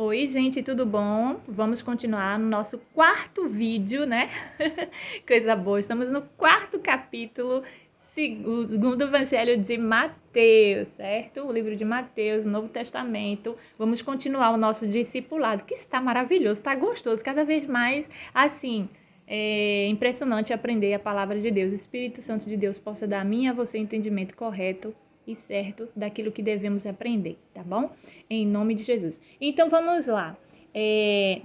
Oi, gente, tudo bom? Vamos continuar no nosso quarto vídeo, né? Coisa boa, estamos no quarto capítulo, segundo Evangelho de Mateus, certo? O livro de Mateus, Novo Testamento. Vamos continuar o nosso discipulado, que está maravilhoso, está gostoso, cada vez mais, assim, é impressionante aprender a palavra de Deus. O Espírito Santo de Deus possa dar a mim e a você entendimento correto e certo daquilo que devemos aprender, tá bom? Em nome de Jesus. Então, vamos lá.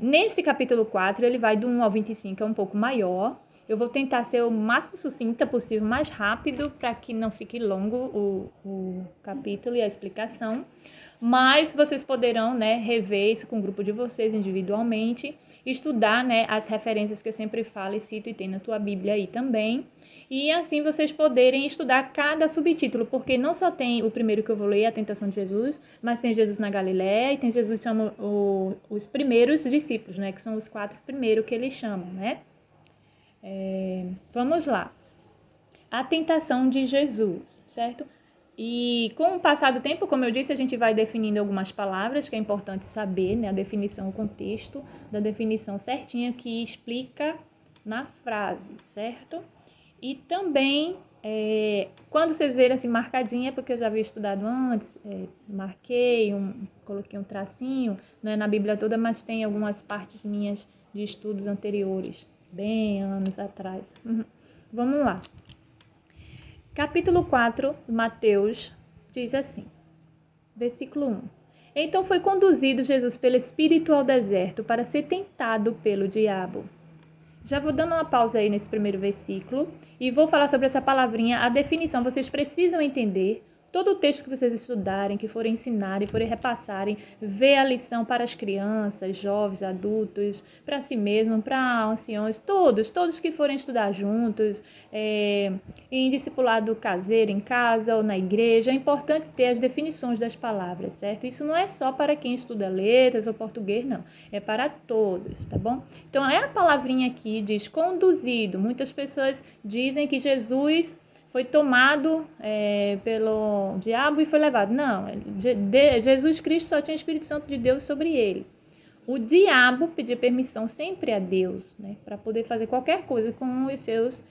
Neste capítulo 4, ele vai do 1 ao 25, é um pouco maior. Eu vou tentar ser o máximo sucinta possível, mais rápido, para que não fique longo o capítulo e a explicação. Mas vocês poderão, né, rever isso com o grupo de vocês individualmente, estudar, né, as referências que eu sempre falo e cito e tem na tua Bíblia aí também. E assim vocês poderem estudar cada subtítulo, porque não só tem o primeiro que eu vou ler, a tentação de Jesus, mas tem Jesus na Galiléia e tem Jesus que chama os primeiros discípulos, né? Que são os 4 primeiros que eles chamam, né? Vamos lá. A tentação de Jesus, certo? E com o passar do tempo, como eu disse, a gente vai definindo algumas palavras que é importante saber, né? A definição, o contexto da definição certinha que explica na frase, certo? E também, quando vocês verem assim marcadinha, porque eu já havia estudado antes, marquei, coloquei um tracinho, não é na Bíblia toda, mas tem algumas partes minhas de estudos anteriores, bem anos atrás. Vamos lá. Capítulo 4, Mateus, diz assim, versículo 1. Então foi conduzido Jesus pelo Espírito ao deserto para ser tentado pelo diabo. Já vou dando uma pausa aí nesse primeiro versículo e vou falar sobre essa palavrinha, a definição. Vocês precisam entender todo o texto que vocês estudarem, que forem ensinarem, forem repassarem, ver a lição para as crianças, jovens, adultos, para si mesmo, para anciões, todos que forem estudar juntos, em discipulado caseiro, em casa ou na igreja. É importante ter as definições das palavras, certo? Isso não é só para quem estuda letras ou português, não. É para todos, tá bom? Então, a palavrinha aqui diz conduzido. Muitas pessoas dizem que Jesus foi tomado pelo diabo e foi levado. Não, Jesus Cristo só tinha o Espírito Santo de Deus sobre ele. O diabo pedia permissão sempre a Deus, né, para poder fazer qualquer coisa com os seus,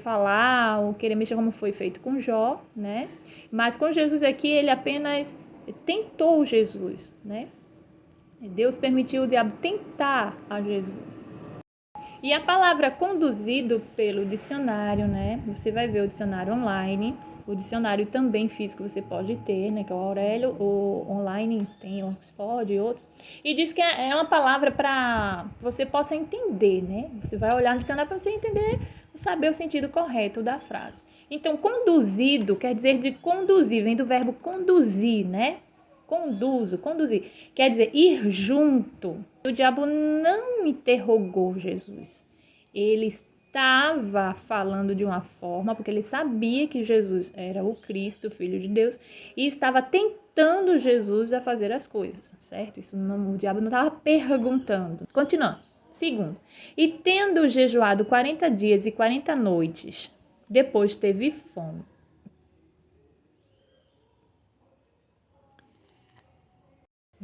falar ou querer mexer, como foi feito com Jó, né? Mas com Jesus aqui, ele apenas tentou Jesus, né? Deus permitiu o diabo tentar a Jesus. E a palavra conduzido pelo dicionário, né? Você vai ver o dicionário online, o dicionário também físico você pode ter, né? Que é o Aurélio, o online tem o Oxford e outros. E diz que é uma palavra para você possa entender, né? Você vai olhar no dicionário para você entender, saber o sentido correto da frase. Então, conduzido quer dizer de conduzir, vem do verbo conduzir, né? Conduzo, conduzir. Quer dizer, ir junto. O diabo não interrogou Jesus. Ele estava falando de uma forma, porque ele sabia que Jesus era o Cristo, o Filho de Deus, e estava tentando Jesus a fazer as coisas, certo? Isso não, o diabo não estava perguntando. Continuando. Segundo, e tendo jejuado 40 dias e 40 noites, depois teve fome.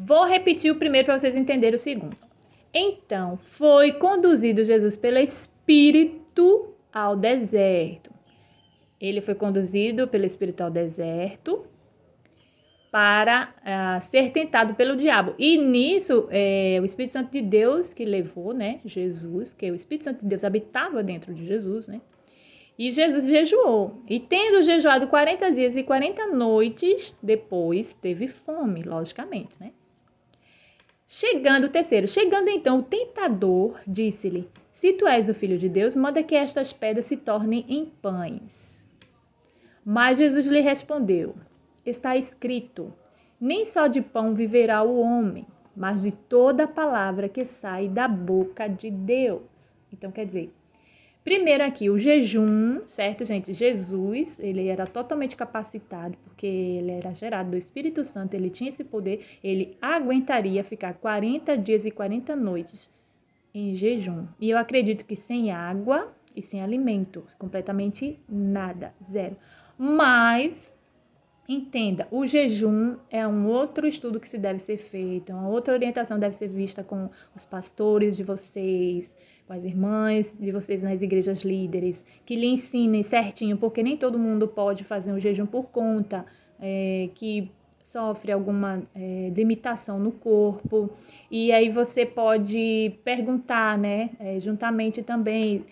Vou repetir o primeiro para vocês entenderem o segundo. Então, foi conduzido Jesus pelo Espírito ao deserto. Ele foi conduzido pelo Espírito ao deserto para ser tentado pelo diabo. E nisso, o Espírito Santo de Deus que levou, né, Jesus, porque o Espírito Santo de Deus habitava dentro de Jesus, né? E Jesus jejuou. E tendo jejuado 40 dias e 40 noites, depois teve fome, logicamente, né? Chegando então o tentador, disse-lhe, se tu és o Filho de Deus, manda que estas pedras se tornem em pães. Mas Jesus lhe respondeu, está escrito, nem só de pão viverá o homem, mas de toda a palavra que sai da boca de Deus. Então, quer dizer, primeiro aqui, o jejum, certo, gente? Jesus, ele era totalmente capacitado, porque ele era gerado do Espírito Santo, ele tinha esse poder, ele aguentaria ficar 40 dias e 40 noites em jejum. E eu acredito que sem água e sem alimento, completamente nada, zero. Mas Entenda, o jejum é um outro estudo que se deve ser feito, uma outra orientação deve ser vista com os pastores de vocês, com as irmãs de vocês nas igrejas líderes, que lhe ensinem certinho, porque nem todo mundo pode fazer um jejum por conta, que sofre alguma limitação no corpo, e aí você pode perguntar, né, juntamente também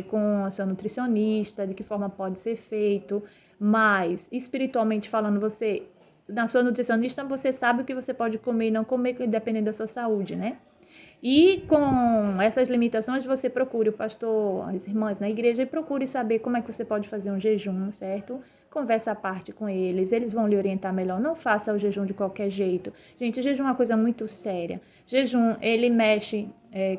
com a sua nutricionista, de que forma pode ser feito. Mas, espiritualmente falando, você, na sua nutricionista, você sabe o que você pode comer e não comer, dependendo da sua saúde, né? E com essas limitações, você procure o pastor, as irmãs na igreja e procure saber como é que você pode fazer um jejum, certo? Conversa à parte com eles vão lhe orientar melhor. Não faça o jejum de qualquer jeito. Gente, o jejum é uma coisa muito séria. Jejum, ele mexe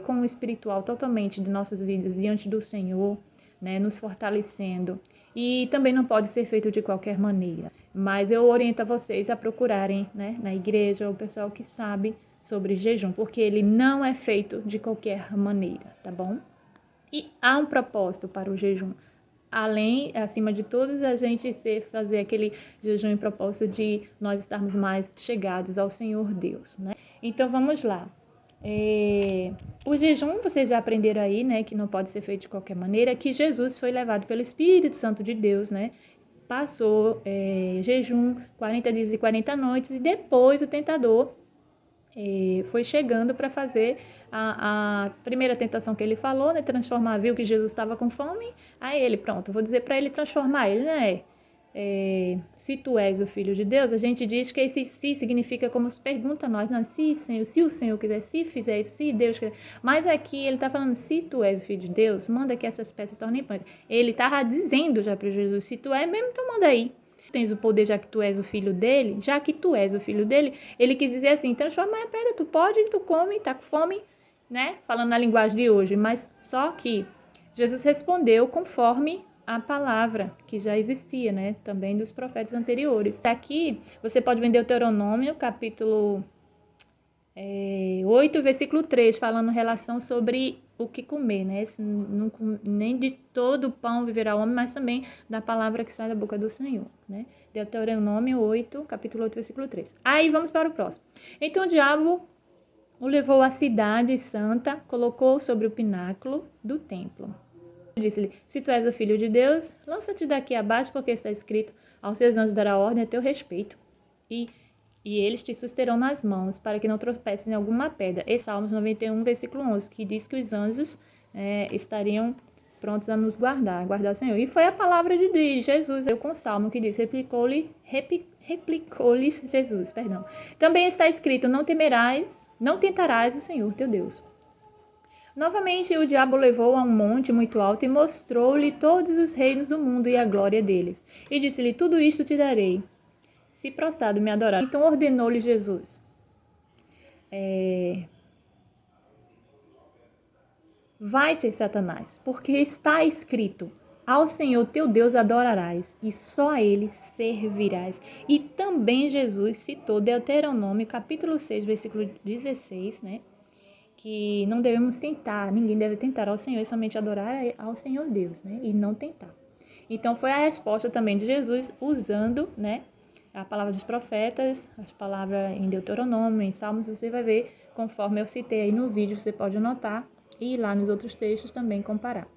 com o espiritual totalmente de nossas vidas diante do Senhor, né? Nos fortalecendo. E também não pode ser feito de qualquer maneira. Mas eu oriento vocês a procurarem, né, na igreja, o pessoal que sabe sobre jejum, porque ele não é feito de qualquer maneira, tá bom? E há um propósito para o jejum. Além, acima de todos, a gente fazer aquele jejum em propósito de nós estarmos mais chegados ao Senhor Deus, né? Então, vamos lá. O jejum, vocês já aprenderam aí, né, que não pode ser feito de qualquer maneira, que Jesus foi levado pelo Espírito Santo de Deus, né? Passou jejum 40 dias e 40 noites e depois o tentador foi chegando para fazer a primeira tentação que ele falou, né? Transformar, viu que Jesus estava com fome, aí ele, pronto, vou dizer para ele transformar ele, né? Se tu és o Filho de Deus, a gente diz que esse se significa como se pergunta a nós, não, se o Senhor quiser, se fizer isso, se Deus quiser. Mas aqui ele está falando, se tu és o Filho de Deus, manda que essas peças se tornem pães. Ele estava dizendo já para Jesus, se tu é mesmo, então manda aí. Tens o poder, já que tu és o filho dele, ele quis dizer assim, transforma a pedra, tu pode, tu come, tá com fome, né? Falando na linguagem de hoje, mas só que Jesus respondeu conforme a palavra que já existia, né? Também dos profetas anteriores. Aqui, você pode ver Deuteronômio, capítulo 8, versículo 3, falando relação sobre o que comer, né? Nem de todo pão viverá o homem, mas também da palavra que sai da boca do Senhor, né? Deuteronômio 8, capítulo 8, versículo 3. Aí vamos para o próximo. Então o diabo o levou à cidade santa, colocou sobre o pináculo do templo. Disse-lhe, se tu és o filho de Deus, lança-te daqui abaixo, porque está escrito, aos seus anjos dará ordem a teu respeito, e eles te susterão nas mãos, para que não tropeces em alguma pedra. Esse Salmos 91, versículo 11, que diz que os anjos estariam prontos a nos guardar o Senhor. E foi a palavra de Jesus, eu com o Salmo, que diz, replicou-lhes Jesus, perdão. Também está escrito, não tentarás o Senhor teu Deus. Novamente, o diabo levou a um monte muito alto e mostrou-lhe todos os reinos do mundo e a glória deles. E disse-lhe, tudo isto te darei, se prostrado me adorar. Então ordenou-lhe Jesus. Vai-te, Satanás, porque está escrito, ao Senhor teu Deus adorarás, e só a ele servirás. E também Jesus citou Deuteronômio, capítulo 6, versículo 16, né? Que não devemos tentar, ninguém deve tentar ao Senhor, somente adorar ao Senhor Deus, né? E não tentar. Então foi a resposta também de Jesus, usando, né, a palavra dos profetas, as palavras em Deuteronômio, em Salmos, você vai ver, conforme eu citei aí no vídeo, você pode anotar e ir lá nos outros textos também comparar.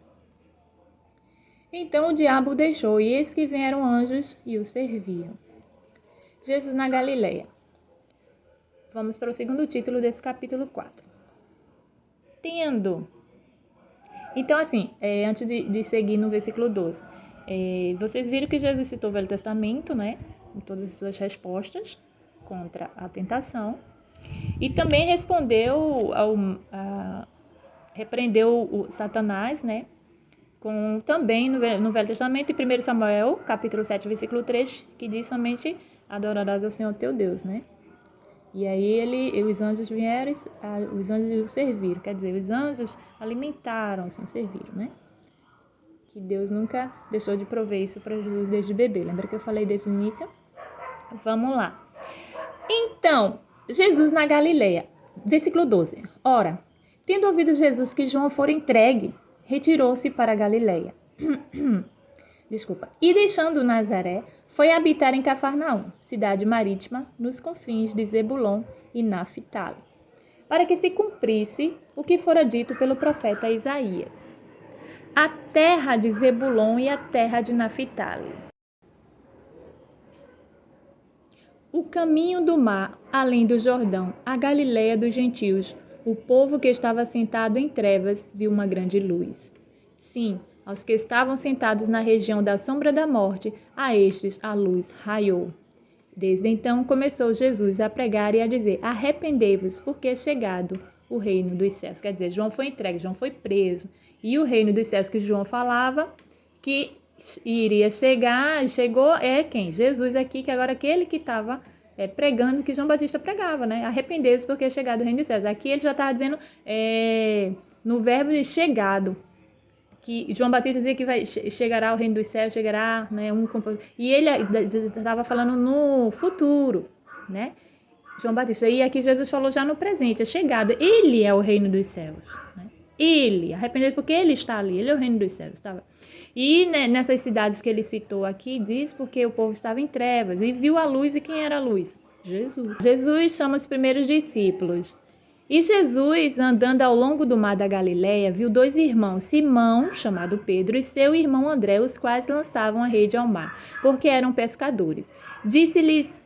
Então o diabo o deixou, e eis que vieram anjos e o serviam. Jesus na Galileia. Vamos para o segundo título desse capítulo 4. Tendo. Então, assim, antes de seguir no versículo 12, vocês viram que Jesus citou o Velho Testamento, né? Em todas as suas respostas contra a tentação. E também repreendeu o Satanás, né? Também no Velho Testamento, em 1 Samuel, capítulo 7, versículo 3, que diz somente adorarás ao Senhor teu Deus, né? E aí os anjos vieram, os anjos o serviram, quer dizer, os anjos alimentaram, assim, o serviram, né? Que Deus nunca deixou de prover isso para Jesus desde bebê. Lembra que eu falei desde o início? Vamos lá. Então, Jesus na Galileia, versículo 12. Ora, tendo ouvido Jesus que João fora entregue, retirou-se para a Galileia. Desculpa. E deixando Nazaré, foi habitar em Cafarnaum, cidade marítima, nos confins de Zebulon e Naftali, para que se cumprisse o que fora dito pelo profeta Isaías: a terra de Zebulon e a terra de Naftali, o caminho do mar, além do Jordão, a Galileia dos gentios. O povo que estava sentado em trevas viu uma grande luz. Sim, aos que estavam sentados na região da sombra da morte, a estes a luz raiou. Desde então começou Jesus a pregar e a dizer: arrependei-vos, porque é chegado o reino dos céus. Quer dizer, João foi entregue, João foi preso. E o reino dos céus que João falava, que iria chegar, chegou, é quem? Jesus aqui, que agora aquele que estava pregando, que João Batista pregava, né? Arrependei-vos, porque é chegado o reino dos céus. Aqui ele já estava dizendo no verbo de chegado, que João Batista dizia que chegará o reino dos céus, chegará, né, e ele estava falando no futuro, né? João Batista, e aqui Jesus falou já no presente, a chegada, ele é o reino dos céus, né? Ele, arrependido porque ele está ali, ele é o reino dos céus, estava. E né, nessas cidades que ele citou aqui, diz porque o povo estava em trevas e viu a luz, e quem era a luz? Jesus. Jesus chama os primeiros discípulos. E Jesus, andando ao longo do mar da Galileia, viu dois irmãos, Simão, chamado Pedro, e seu irmão André, os quais lançavam a rede ao mar, porque eram pescadores. Disse-lhes,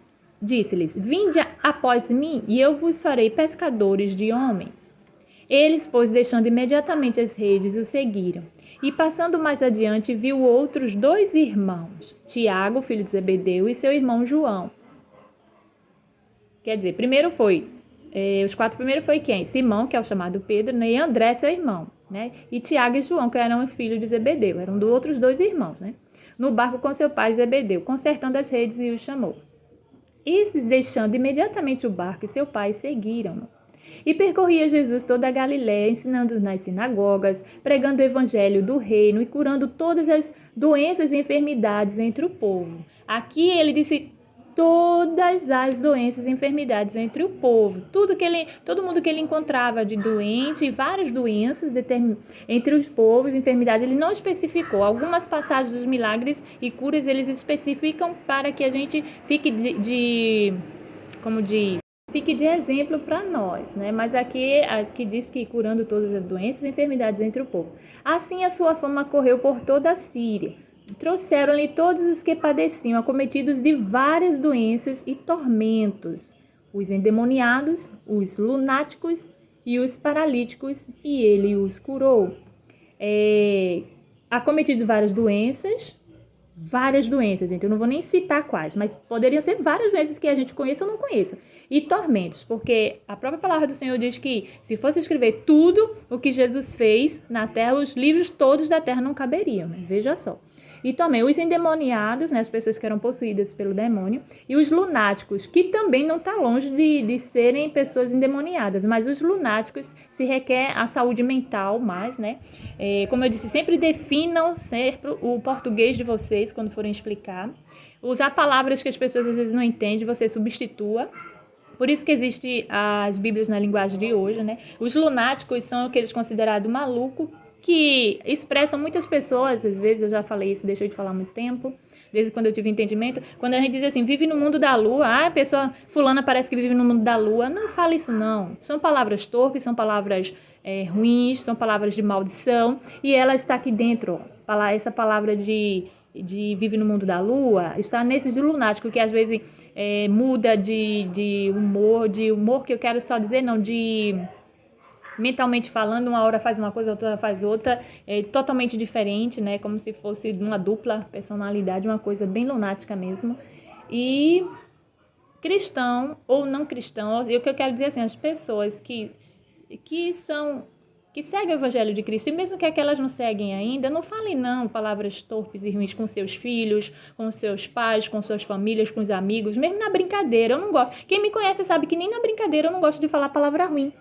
vinde após mim, e eu vos farei pescadores de homens. Eles, pois, deixando imediatamente as redes, o seguiram. E passando mais adiante, viu outros dois irmãos, Tiago, filho de Zebedeu, e seu irmão João. Quer dizer, os quatro primeiros foi quem? Simão, que é o chamado Pedro, né? E André, seu irmão, né? E Tiago e João, que eram filhos de Zebedeu, eram dos outros dois irmãos, né? No barco com seu pai Zebedeu, consertando as redes, e os chamou. Esses, deixando imediatamente o barco e seu pai, seguiram-no. E percorria Jesus toda a Galiléia, ensinando nas sinagogas, pregando o evangelho do reino e curando todas as doenças e enfermidades entre o povo. Aqui ele disse todas as doenças e enfermidades entre o povo. Todo mundo que ele encontrava de doente, várias doenças entre os povos, enfermidades, ele não especificou. Algumas passagens dos milagres e curas eles especificam para que a gente fique fique de exemplo para nós, né? Mas aqui diz que curando todas as doenças e enfermidades entre o povo. Assim a sua fama correu por toda a Síria. Trouxeram-lhe todos os que padeciam, acometidos de várias doenças e tormentos, os endemoniados, os lunáticos e os paralíticos, e ele os curou. Acometido de várias doenças, gente, eu não vou nem citar quais, mas poderiam ser várias doenças que a gente conheça ou não conheça. E tormentos, porque a própria palavra do Senhor diz que se fosse escrever tudo o que Jesus fez na terra, os livros todos da terra não caberiam, né? Veja só. E também os endemoniados, né, as pessoas que eram possuídas pelo demônio, e os lunáticos, que também não está longe de serem pessoas endemoniadas, mas os lunáticos se requer a saúde mental mais, né? Como eu disse, sempre definam sempre o português de vocês quando forem explicar. Usar palavras que as pessoas às vezes não entendem, você substitua. Por isso que existem as Bíblias na linguagem de hoje, né? Os lunáticos são aqueles considerados malucos, que expressam muitas pessoas, às vezes eu já falei isso, deixei de falar há muito tempo, desde quando eu tive entendimento, quando a gente diz assim, vive no mundo da lua, a pessoa fulana parece que vive no mundo da lua, não fala isso não, são palavras torpes, são palavras ruins, são palavras de maldição, e ela está aqui dentro, essa palavra de vive no mundo da lua, está nesse de lunático, que às vezes muda de humor que eu quero só dizer, não, mentalmente falando, uma hora faz uma coisa, outra hora faz outra, totalmente diferente, né? Como se fosse uma dupla personalidade, uma coisa bem lunática mesmo. E cristão ou não cristão, o que eu quero dizer assim, as pessoas que seguem o evangelho de Cristo, e mesmo que aquelas não seguem ainda, não falem não palavras torpes e ruins com seus filhos, com seus pais, com suas famílias, com os amigos, mesmo na brincadeira, eu não gosto. Quem me conhece sabe que nem na brincadeira eu não gosto de falar palavra ruim.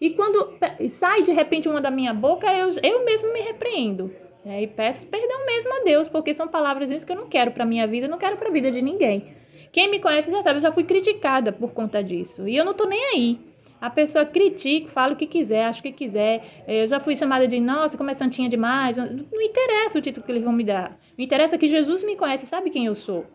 E quando sai de repente uma da minha boca, eu mesmo me repreendo. E peço perdão mesmo a Deus, porque são palavras que eu não quero para a minha vida, não quero para a vida de ninguém. Quem me conhece já sabe, eu já fui criticada por conta disso. E eu não tô nem aí. A pessoa critica, fala o que quiser, acha o que quiser. Eu já fui chamada de, nossa, como é santinha demais. Não interessa o título que eles vão me dar. Não interessa que Jesus me conhece, sabe quem eu sou.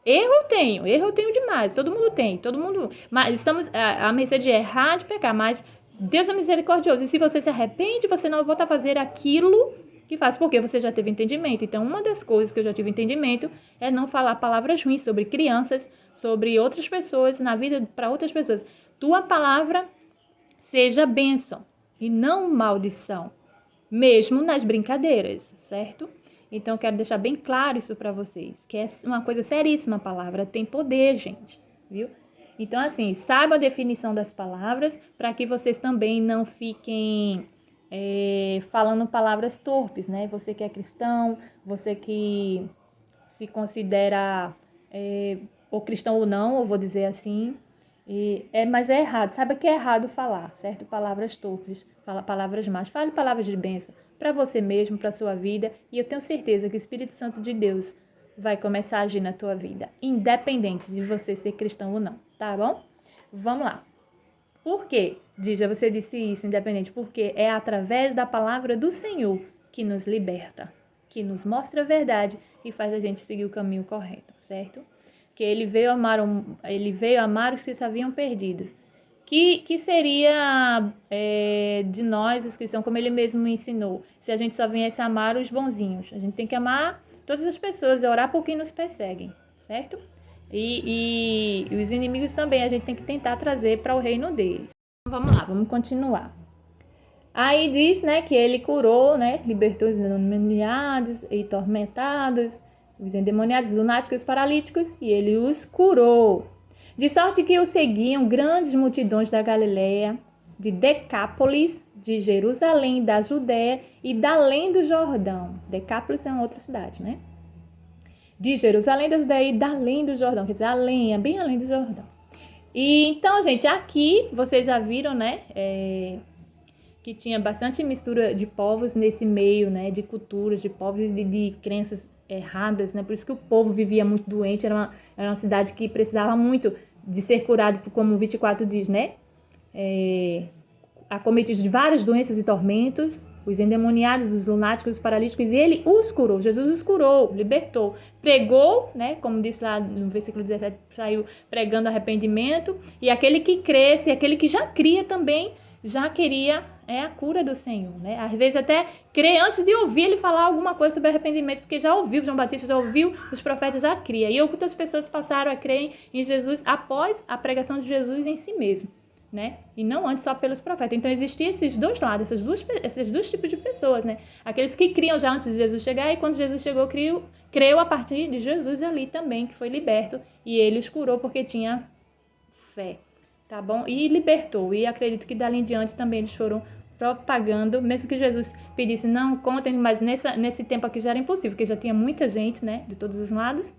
Erro eu tenho demais, todo mundo tem, todo mundo, mas estamos à mercê de errar, de pecar, mas Deus é misericordioso, e se você se arrepende, você não volta a fazer aquilo que faz, porque você já teve entendimento. Então, uma das coisas que eu já tive entendimento é não falar palavras ruins sobre crianças, sobre outras pessoas, na vida para outras pessoas. Tua palavra seja bênção e não maldição, mesmo nas brincadeiras, certo? Então, eu quero deixar bem claro isso para vocês, que é uma coisa seríssima. A palavra tem poder, gente, viu? Então, assim, saiba a definição das palavras para que vocês também não fiquem falando palavras torpes, né? Você que é cristão, você que se considera ou cristão ou não, eu vou dizer assim, mas é errado. Saiba que é errado falar, certo? Palavras torpes, fala palavras más. Fale palavras de bênção para você mesmo, para a sua vida. E eu tenho certeza que o Espírito Santo de Deus vai começar a agir na tua vida, independente de você ser cristão ou não, tá bom? Vamos lá. Por quê? Dígia, você disse isso, independente, porque é através da palavra do Senhor que nos liberta, que nos mostra a verdade e faz a gente seguir o caminho correto, certo? Que ele veio amar os que se haviam perdido. Que seria de nós, os cristãos, como ele mesmo me ensinou, se a gente só viesse amar os bonzinhos. A gente tem que amar todas as pessoas, orar por quem nos perseguem, certo? E os inimigos também, a gente tem que tentar trazer para o reino deles. Vamos lá, vamos continuar. Aí diz, né, que ele curou, né, libertou os endemoniados e tormentados, os endemoniados, lunáticos, paralíticos, e ele os curou. De sorte que o seguiam grandes multidões da Galiléia, de Decápolis, de Jerusalém, da Judéia e da além do Jordão. Decápolis é uma outra cidade, né? De Jerusalém, da Judéia e da além do Jordão, quer dizer, além, é bem além do Jordão. E então, gente, aqui vocês já viram, né, que tinha bastante mistura de povos nesse meio, né, de culturas, de povos e de crenças erradas, né, por isso que o povo vivia muito doente, era uma cidade que precisava muito de ser curado, como o 24 diz, né, acometidos de várias doenças e tormentos, os endemoniados, os lunáticos, os paralíticos, e ele os curou, Jesus os curou, libertou, pregou, né, como disse lá no versículo 17, saiu pregando arrependimento, e aquele que cresce, aquele que já cria também, já queria a cura do Senhor, né? Às vezes até crê antes de ouvir ele falar alguma coisa sobre arrependimento, porque já ouviu João Batista, já ouviu os profetas, já cria. E outras pessoas passaram a crer em Jesus após a pregação de Jesus em si mesmo, né? E não antes só pelos profetas. Então existiam esses dois lados, esses dois tipos de pessoas, né? Aqueles que criam já antes de Jesus chegar, e quando Jesus chegou, creu a partir de Jesus ali também, que foi liberto, e ele os curou porque tinha fé, tá bom? E libertou, e acredito que dali em diante também eles foram propagando, mesmo que Jesus pedisse, não contem, mas nesse tempo aqui já era impossível, porque já tinha muita gente, né, de todos os lados.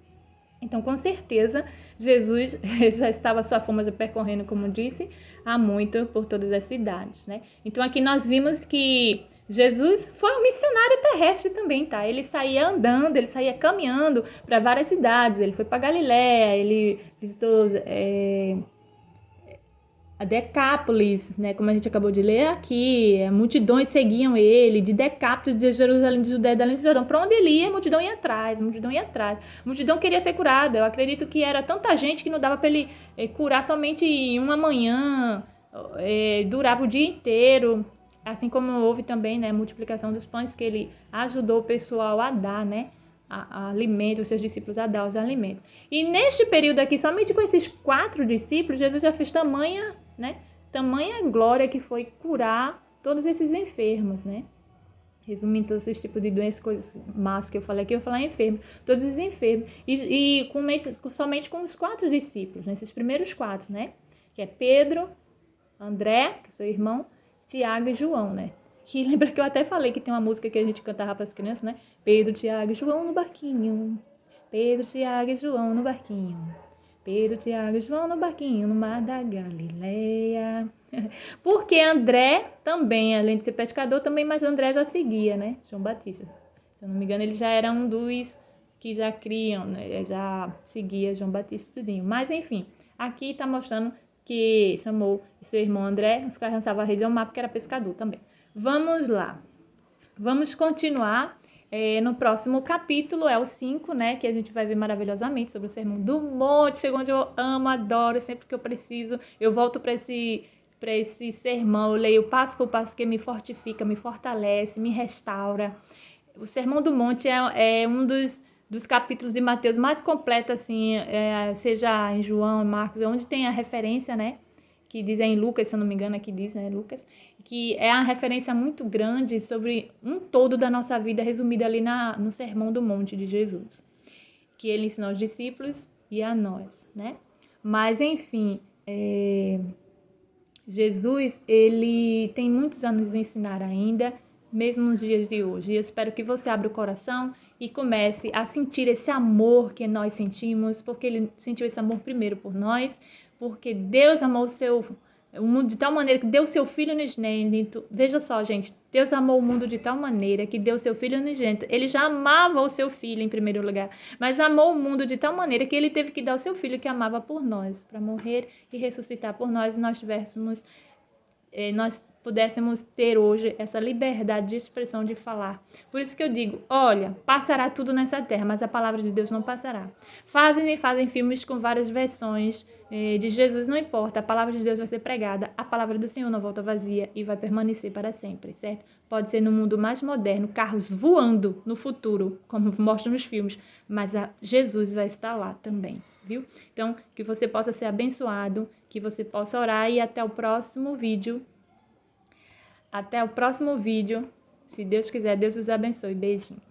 Então, com certeza, Jesus já estava sua fama já percorrendo, como disse, há muito por todas as cidades, né? Então, aqui nós vimos que Jesus foi um missionário terrestre também, tá? Ele saía andando, ele saía caminhando para várias cidades. Ele foi para Galiléia, ele visitou a Decápolis, né, como a gente acabou de ler aqui, multidões seguiam ele, de Decápolis, de Jerusalém, de Judéia, da além do Jordão. Para onde ele ia, a multidão ia atrás, a multidão ia atrás. A multidão queria ser curada. Eu acredito que era tanta gente que não dava para ele curar somente em uma manhã, durava o dia inteiro. Assim como houve também, né, a multiplicação dos pães, que ele ajudou o pessoal a dar, né, alimento, os seus discípulos a dar os alimentos. E neste período aqui, somente com esses 4 discípulos, Jesus já fez tamanha glória que foi curar todos esses enfermos, né? Resumindo todos esses tipos de doenças, coisas más que eu falei aqui, eu vou falar enfermos, todos os enfermos. E somente com os 4 discípulos, né? Esses primeiros 4, né? Que é Pedro, André, que é seu irmão, Tiago e João, né? Que lembra que eu até falei que tem uma música que a gente cantava para as crianças, né? Pedro, Tiago e João no barquinho. Pedro, Tiago e João no barquinho. Pedro, Tiago e João no barquinho no mar da Galileia. Porque André também, além de ser pescador, também, mas André já seguia, né? João Batista. Se eu não me engano, ele já era um dos que já criam, né? Já seguia João Batista tudinho. Mas, enfim, aqui está mostrando que chamou seu irmão André, os caras lançavam a rede ao mar porque era pescador também. Vamos lá. Vamos continuar. No próximo capítulo, é o 5, né, que a gente vai ver maravilhosamente sobre o Sermão do Monte, chegou onde eu amo, adoro, sempre que eu preciso, eu volto para esse sermão, eu leio passo por passo, que me fortifica, me fortalece, me restaura. O Sermão do Monte é um dos capítulos de Mateus mais completo, assim, seja em João, Marcos, onde tem a referência, né, que diz em Lucas, se eu não me engano, aqui diz, né, Lucas, que é a referência muito grande sobre um todo da nossa vida resumida ali no Sermão do Monte de Jesus, que ele ensina aos discípulos e a nós, né? Mas, enfim, Jesus, ele tem muitos a nos ensinar ainda, mesmo nos dias de hoje. E eu espero que você abra o coração e comece a sentir esse amor que nós sentimos, porque ele sentiu esse amor primeiro por nós, porque Deus amou o mundo de tal maneira que deu seu Filho unigênito. Veja só, gente, Deus amou o mundo de tal maneira que deu seu Filho unigênito. Ele já amava o seu Filho em primeiro lugar, mas amou o mundo de tal maneira que ele teve que dar o seu Filho que amava por nós, para morrer e ressuscitar por nós, e nós pudéssemos ter hoje essa liberdade de expressão, de falar. Por isso que eu digo, olha, passará tudo nessa terra, mas a palavra de Deus não passará. Fazem filmes com várias versões de Jesus, não importa, a palavra de Deus vai ser pregada, a palavra do Senhor não volta vazia e vai permanecer para sempre, certo? Pode ser no mundo mais moderno, carros voando no futuro, como mostram nos filmes, mas Jesus vai estar lá também, viu? Então, que você possa ser abençoado, que você possa orar e até o próximo vídeo. Até o próximo vídeo. Se Deus quiser, Deus os abençoe. Beijinho.